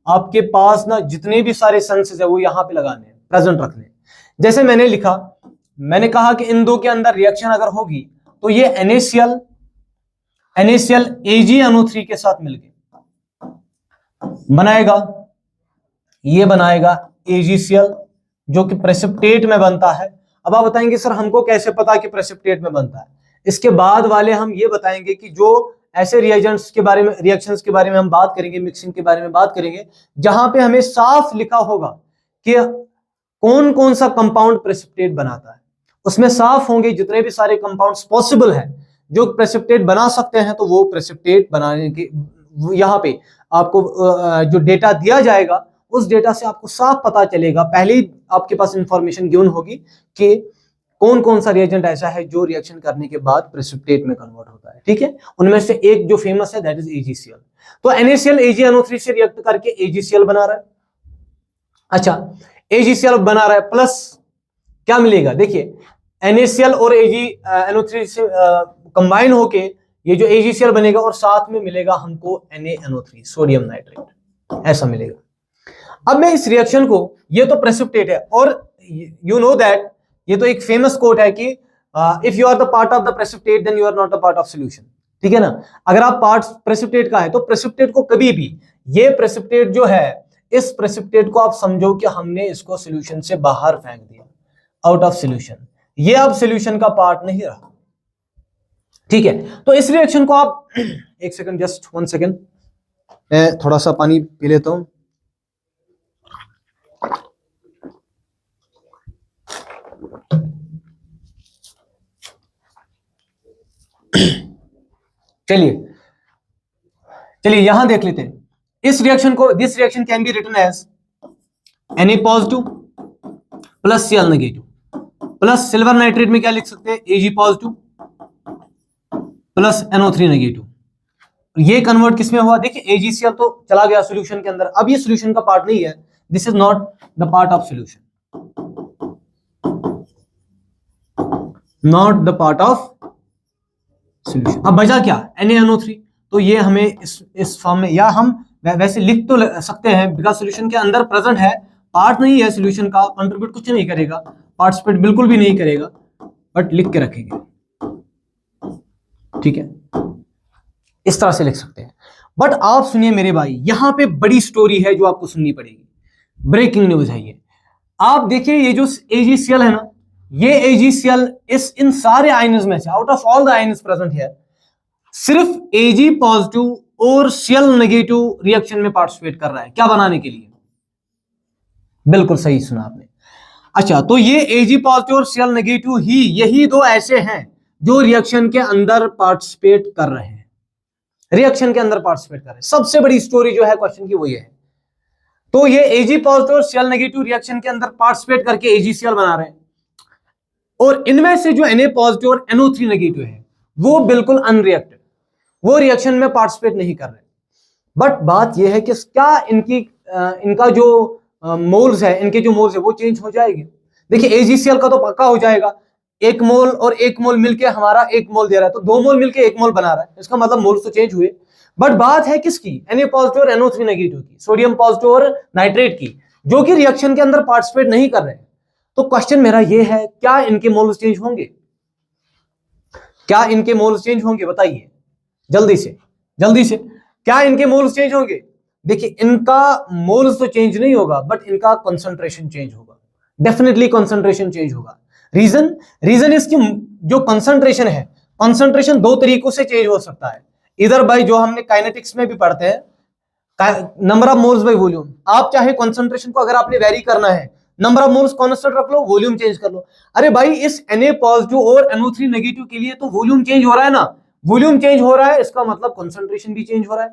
आपके पास ना जितने भी सारे सेंसेस है वो यहां पे लगाने हैं, प्रेजेंट रखने हैं। जैसे मैंने लिखा, मैंने कहा कि इन दो के अंदर रिएक्शन अगर होगी तो ये NaCl AgNO3 के साथ मिलके बनाएगा, ये बनाएगा AgCl जो कि प्रेसिपिटेट में बनता है। अब आप बताएंगे सर हमको कैसे पता कि प्रेसिपिटेट में बनता है, इसके बाद वाले हम ये बताएंगे कि जो ऐसे रिएजेंट्स के बारे में, रिएक्शंस के बारे में हम बात करेंगे, मिक्सिंग के बारे में बात करेंगे, जहां पे हमें साफ लिखा होगा कि कौन कौन सा कंपाउंड प्रेसिपिटेट बनाता है, उसमें साफ होंगे जितने भी सारे कंपाउंड्स पॉसिबल है जो प्रेसिपिटेट बना सकते हैं, तो वो प्रेसिपिटेट बनाने के यहाँ पे आपको जो डेटा दिया जाएगा उस डेटा से आपको साफ पता चलेगा, पहले ही आपके पास इंफॉर्मेशन गिवन होगी कि कौन कौन सा रिएजेंट ऐसा है जो रिएक्शन करने के बाद प्रेसिपिटेट में कन्वर्ट होता है। ठीक है, उनमें से एक जो फेमस है दैट इज AgCl। तो NaCl AgNO3 से रिएक्ट करके AgCl बना रहा है। अच्छा, AgCl बना रहा है प्लस क्या मिलेगा, देखिए NaCl और AgNO3 से कंबाइन होके ये जो AgCl बनेगा और साथ में मिलेगा हमको NaNO3 सोडियम नाइट्रेट, ऐसा मिलेगा। अब मैं इस रिएक्शन को, ये तो प्रेसिपिटेट है और यू नो दैट ये तो एक फेमस कोट है कि if you are the part of the precipitate then you are not the part of solution. ठीक है ना, अगर आप पार्ट प्रेसिपिटेट का है तो प्रेसिपिटेट को कभी भी, ये प्रेसिपिटेट जो है इस प्रेसिपिटेट को आप समझो कि हमने इसको सॉल्यूशन से बाहर फेंक दिया, आउट ऑफ सॉल्यूशन, ये अब सॉल्यूशन का पार्ट नहीं रहा। ठीक है, तो इस रिएक्शन को आप एक सेकंड, जस्ट 1 सेकंड, मैं थोड़ा सा पानी पी लेता हूं। चलिए यहां देख लेते हैं इस रिएक्शन को। This reaction can be written as Na positive plus Cl negative plus silver nitrate में क्या लिख सकते हैं, Ag positive plus NO3 negative. ये कन्वर्ट किसमें हुआ, देखिए AgCl तो चला गया सॉल्यूशन के अंदर, अब ये सॉल्यूशन का पार्ट नहीं है, this is not the part of solution, not the part of solution. अब बचा क्या, NaNO3, तो ये हमें इस फॉर्म में, या हम वैसे लिख तो सकते हैं बिकॉज सॉल्यूशन के अंदर प्रेजेंट है, पार्ट नहीं है सॉल्यूशन का, कंट्रीब्यूट कुछ नहीं करेगा, पार्टिसिपेट बिल्कुल भी नहीं करेगा, बट लिख के रखेंगे। ठीक है, इस तरह से लिख सकते हैं। बट आप सुनिए मेरे भाई, यहां पे बड़ी स्टोरी है जो आपको सुननी पड़ेगी, ब्रेकिंग न्यूज है ये। आप देखिए ये जो AgCl है ना, ये AgCl इन सारे आयन्स में से, out of all the ions present है, सिर्फ Ag पॉजिटिव और Cl नेगेटिव रिएक्शन में पार्टिसिपेट कर रहा है, क्या बनाने के लिए, बिल्कुल सही सुना आपने। अच्छा, तो ये Ag पॉजिटिव और Cl नेगेटिव ही, यही दो ऐसे हैं जो रिएक्शन के अंदर पार्टिसिपेट कर रहे हैं, रिएक्शन के अंदर पार्टिसिपेट कर रहे हैं। सबसे बड़ी स्टोरी जो है क्वेश्चन की वो ये है। तो ये Ag पॉजिटिव और Cl नेगेटिव रिएक्शन के अंदर पार्टिसिपेट करके AgCl बना रहे हैं, और इनमें से जो Na पॉजिटिव और NO3 नेगेटिव है वो बिल्कुल अनरिएक्टेड, वो रिएक्शन में पार्टिसिपेट नहीं कर रहे। बट बात यह है कि क्या इनका जो मोल्स है, इनके जो मोल्स है वो चेंज हो जाएंगे। देखिए AgCl का तो पक्का हो जाएगा, 1 मोल और 1 मोल मिलके हमारा 1 मोल दे रहा है, तो 2 मोल मिलके 1 मोल बना रहा है, इसका मतलब मोल्स तो चेंज हुए। बट बात है किसकी, Na पॉजिटिव और NO3 नेगेटिव की, सोडियम पॉजिटिव और नाइट्रेट की, जो कि रिएक्शन के अंदर पार्टिसिपेट नहीं कर रहे हैं। तो क्वेश्चन मेरा ये है, क्या इनके मोल्स चेंज होंगे, क्या इनके मोल्स चेंज होंगे, बताइए जल्दी से क्या इनके मोल्स चेंज होंगे। देखिए इनका मोल्स तो चेंज नहीं होगा, बट इनका कंसंट्रेशन चेंज होगा, डेफिनेटली कंसंट्रेशन चेंज होगा। रीजन इसकी जो कंसंट्रेशन है, कंसंट्रेशन 2 तरीकों से चेंज हो सकता है, इधर बाय जो हमने काइनेटिक्स में भी पढ़ते हैं, number of moles by volume. आप चाहे कंसंट्रेशन को अगर आपने वेरी करना है, नंबर ऑफ मोल्स कांस्टेंट रख लो, वॉल्यूम चेंज कर लो। अरे भाई इस Na पॉजिटिव और NO3 नेगेटिव के लिए तो वॉल्यूम चेंज हो रहा है ना, वॉल्यूम चेंज हो रहा है, इसका मतलब कंसंट्रेशन भी चेंज हो रहा है।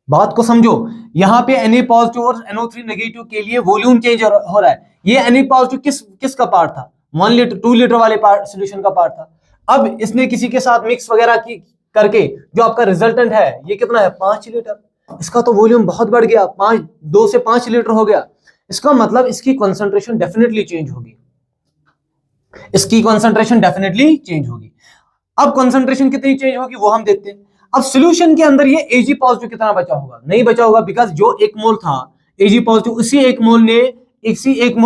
बात को समझो, यहां पे Na पॉजिटिव और NO3 नेगेटिव के लिए वॉल्यूम चेंज हो रहा है। ये Na पॉजिटिव किसका पार्ट था, 1 लीटर 2 लीटर वाले पार्ट सॉल्यूशन का पार्ट था। अब इसने किसी के साथ मिक्स वगैरह की, करके जो आपका रिजल्टेंट है ये कितना है 5 लीटर। इसका तो वॉल्यूम बहुत बढ़ गया, 2 से 5 लीटर हो गया। इसका मतलब इसकी कॉन्सेंट्रेशन डेफिनेटली चेंज होगी, इसकी कॉन्सेंट्रेशन डेफिनेटली चेंज होगी। अब कॉन्सेंट्रेशन कितनी चेंज होगी वो हम देखते हैं। अब सॉल्यूशन के अंदर ये Ag पॉजिटिव कितना बचा होगा, नहीं बचा होगा, बिकॉज जो 1 मोल था Ag पॉजिटिव, उसी 1 मोल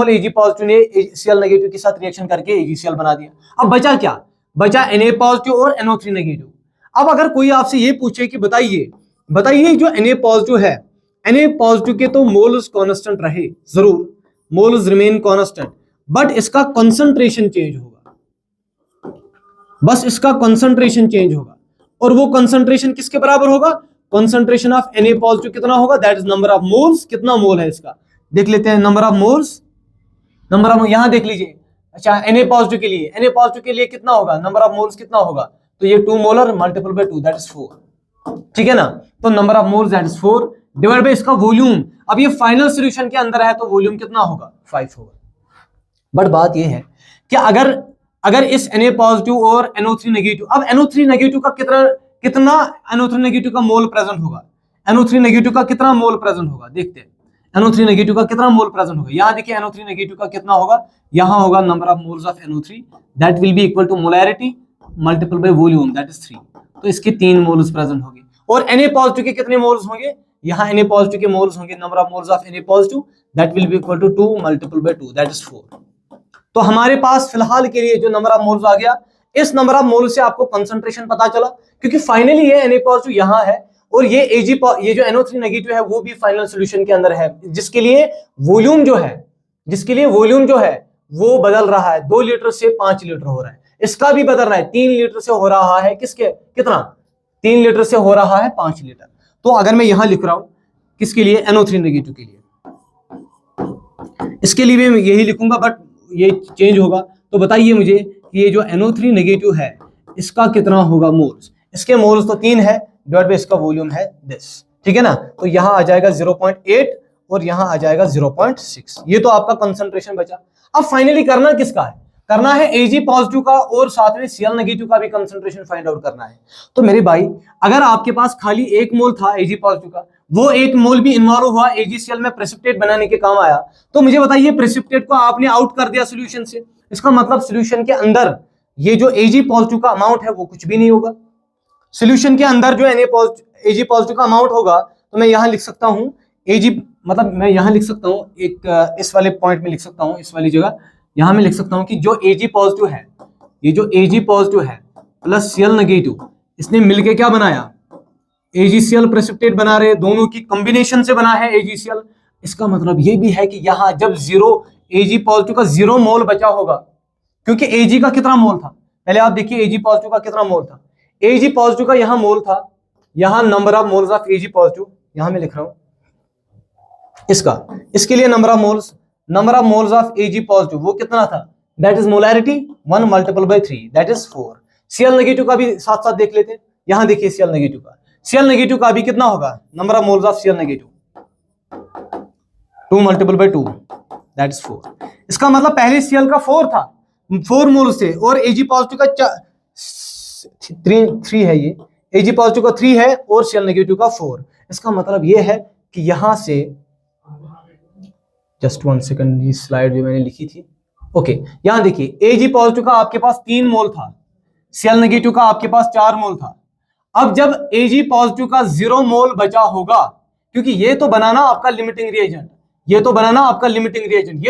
Ag पॉजिटिव ने Cl नेगेटिव के साथ रिएक्शन करके AgCl बना दिया। अब बचा क्या, बचा Na पॉजिटिव और NO3 नेगेटिव। अब अगर कोई आपसे ये पूछे कि बताइए जो Na पॉजिटिव है, Na पॉजिटिव के तो मोल्स कांस्टेंट रहे, जरूर मोल्स रिमेन कांस्टेंट, बट इसका कंसंट्रेशन चेंज होगा, बस इसका कंसंट्रेशन चेंज होगा। और वो कंसंट्रेशन किसके बराबर होगा, कंसंट्रेशन ऑफ Na पॉजिटिव कितना होगा, that is number of moles. कितना मोल है इसका देख लेते हैं, नंबर ऑफ मोल्स, यहां देख लीजिए। अच्छा Na पॉजिटिव के लिए कितना होगा, नंबर ऑफ मोल्स कितना होगा, तो ये 2 molar multiple by 2 that is 4, ठीक है ना। तो number of moles that is 4 divide bye इसका वॉल्यूम। अब ये फाइनल सॉल्यूशन के अंदर है तो वॉल्यूम कितना होगा 5 होगा। बट बात ये है कि अगर इस Na पॉजिटिव और NO3 नेगेटिव, अब NO3 नेगेटिव का कितना NO3 नेगेटिव का मोल प्रेजेंट होगा, NO3 नेगेटिव का कितना मोल प्रेजेंट होगा, देखते हैं NO3 नेगेटिव का कितना मोल प्रेजेंट होगा। यहां देखिए NO3 नेगेटिव का कितना होगा, यहां होगा number of moles of NO3 that will be equal to molarity multiple by volume that is 3। तो इसके 3 मोल्स प्रेजेंट होंगे। और Na पॉजिटिव के कितने मोल्स होंगे, यहां Na पॉजिटिव के मोल्स होंगे, number of moles of Na positive that will be equal to 2 multiple by 2 that is 4। तो हमारे पास फिलहाल के लिए जो नंबर ऑफ मोल्स आ गया, इस नंबर ऑफ मोल्स से आपको कंसंट्रेशन पता चला, क्योंकि फाइनली ये Na पॉजिटिव यहां है और ये ये जो NO3 नेगेटिव है वो भी फाइनल सॉल्यूशन के अंदर है, जिसके लिए वॉल्यूम जो है वो बदल रहा है, 2 लीटर से 5 लीटर हो रहा है। इसका भी बदल रहा है, 3 लीटर से हो रहा है, कितना 3 लीटर से हो रहा है 5 लीटर। तो अगर मैं यहां लिख रहा हूं किसके लिए, NO3 नेगेटिव के लिए, इसके लिए भी यही लिखूंगा बट ये चेंज होगा। तो बताइए मुझे कि ये जो NO3 नेगेटिव है इसका कितना होगा मोल्स, इसके मोल्स तो 3 है, डिवाइड बाय इसका वॉल्यूम है दिस, ठीक है ना। तो यहां आ जाएगा 0.8 और यहां आ जाएगा 0.6। ये तो आपका कंसंट्रेशन बचा। अब फाइनली करना किसका है, करना है Ag पॉजिटिव का और साथ में Cl नेगेटिव का भी कंसंट्रेशन फाइंड आउट करना है। तो मेरे भाई अगर आपके पास खाली 1 मोल था Ag पॉजिटिव का, वो 1 मोल भी इन्वॉल्व हुआ AgCl में प्रेसिपिटेट बनाने के काम आया, तो मुझे बताइए प्रेसिपिटेट को आपने आउट कर दिया सॉल्यूशन से, इसका मतलब सॉल्यूशन के अंदर ये जो Ag पॉजिटिव का अमाउंट है वो कुछ भी नहीं होगा। सॉल्यूशन के अंदर जो Ag पॉजिटिव का अमाउंट होगा, तो मैं यहां लिख सकता हूं Ag, मतलब मैं यहां लिख सकता हूं एक इस वाले पॉइंट में लिख सकता हूं, इस वाली जगह यहां मैं लिख सकता हूं कि जो Ag पॉजिटिव है, ये जो Ag पॉजिटिव है प्लस Cl नेगेटिव, इसने मिलके क्या बनाया, AgCl प्रेसिपिटेट बना रहे, दोनों की कॉम्बिनेशन से बना है AgCl। इसका मतलब ये भी है कि यहां जब Ag पॉजिटिव का 0 मोल बचा होगा, क्योंकि Ag का कितना मोल था, पहले आप देखिए Ag पॉजिटिव का कितना मोल था, Ag पॉजिटिव का यहां मोल था, यहां number of moles of Ag positive, यहां मैं लिख रहा हूं इसके लिए number of moles of Ag positive वो कितना था, that is molarity 1 multiple bye 3 that is 4। Cl negative का भी साथ साथ देख लेते हैं, यहां देखिए Cl नेगेटिव का भी कितना होगा, number of moles of Cl negative 2 multiple by 2 that is 4। इसका मतलब पहले Cl का 4 था, 4 मोल्स थे, और Ag पॉजिटिव का 3 है, ये Ag पॉजिटिव का 3 है और Cl नेगेटिव का 4। इसका मतलब ये है कि यहां से जस्ट 1 सेकंड, ये स्लाइड जो मैंने लिखी थी, ओके यहां देखिए Ag पॉजिटिव का आपके पास 3 मोल था, Cl नेगेटिव का आपके पास 4 मोल था। अब जब Ag पॉजिटिव का 0 मोल बचा होगा, क्योंकि ये तो बनाना आपका लिमिटिंग रिएजेंट, ये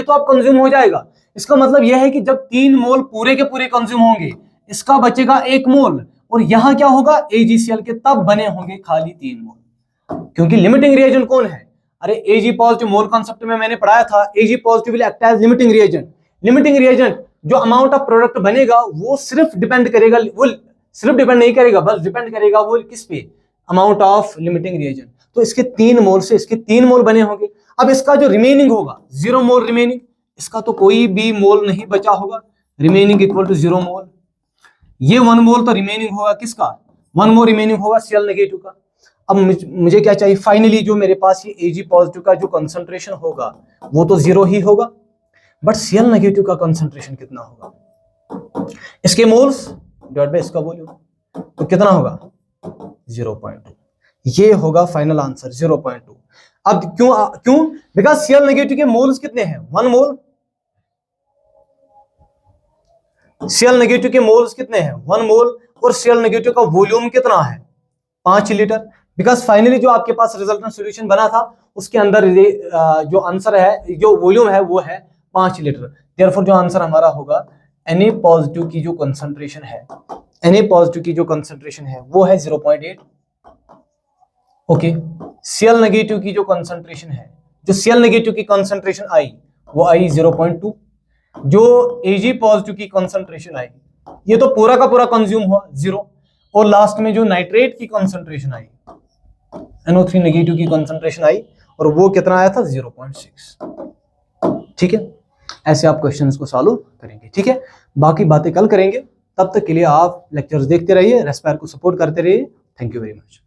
तो अब कंज्यूम हो जाएगा। इसका मतलब यह है कि जब 3 मोल पूरे के पूरे कंज्यूम होंगे, इसका बचेगा 1 मोल, और यहां क्या होगा, AgCl के तब बने होंगे खाली 3 मोल, क्योंकि लिमिटिंग रिएजेंट कौन है, अरे Ag पॉजिटिव मोल कॉन्सेप्ट में मैंने पढ़ाया था, Ag positive will act as limiting reagent. जो अमाउंट ऑफ प्रोडक्ट बनेगा वो सिर्फ डिपेंड नहीं करेगा, बस डिपेंड करेगा वो किस पे, अमाउंट ऑफ लिमिटिंग रिएजेंट। तो इसके 3 मोल से इसके 3 मोल बने होंगे। अब इसका जो रिमेनिंग होगा 0 मोल रिमेनिंग, इसका तो कोई भी मोल नहीं बचा होगा, रिमेनिंग इक्वल टू 0 मोल। ये 1 मोल तो रिमेनिंग होगा किसका, 1 मोल रिमेनिंग होगा Cl नेगेटिव का। अब मुझे क्या चाहिए, फाइनली जो मेरे पास ये Ag पॉजिटिव का जो कंसंट्रेशन होगा वो तो 0 ही होगा, बट Cl नेगेटिव का कंसंट्रेशन कितना होगा, इसके मोल्स डिवाइड बाय इसका वॉल्यूम, तो कितना होगा 0.2, ये होगा फाइनल आंसर 0.2। अब क्यों? बिकॉज Cl नेगेटिव के मोल्स कितने हैं? 1 मोल। Cl नेगेटिव के मोल्स कितने हैं? 1 मोल। और Cl नेगेटिव का वॉल्यूम कितना है? 5 लीटर। बिकॉज फाइनली जो आपके पास रिजल्टेंट सॉल्यूशन बना था उसके अंदर जो आंसर है, जो वॉल्यूम है वो है 5 लीटर। देयरफॉर जो आंसर हमारा होगा Na पॉजिटिव की जो कंसंट्रेशन है, Na पॉजिटिव की जो कंसंट्रेशन है वो है 0.8। ओके, Cl नेगेटिव की जो कंसंट्रेशन है, जो Cl नेगेटिव की कंसंट्रेशन आई वो आई 0.2। जो Ag पॉजिटिव की कंसंट्रेशन आई, ये तो पूरा का पूरा कंज्यूम हुआ 0। और लास्ट में जो नाइट्रेट की कंसंट्रेशन आई, NO3 नेगेटिव की कंसंट्रेशन आई, और वो कितना आया था? 0.6। ठीक है, ऐसे आप क्वेश्चंस को सॉल्व करेंगे। ठीक है, बाकी बातें कल करेंगे। तब तक के लिए आप लेक्चर्स देखते रहिए, रेस्पायर को सपोर्ट करते रहिए। Thank you very much.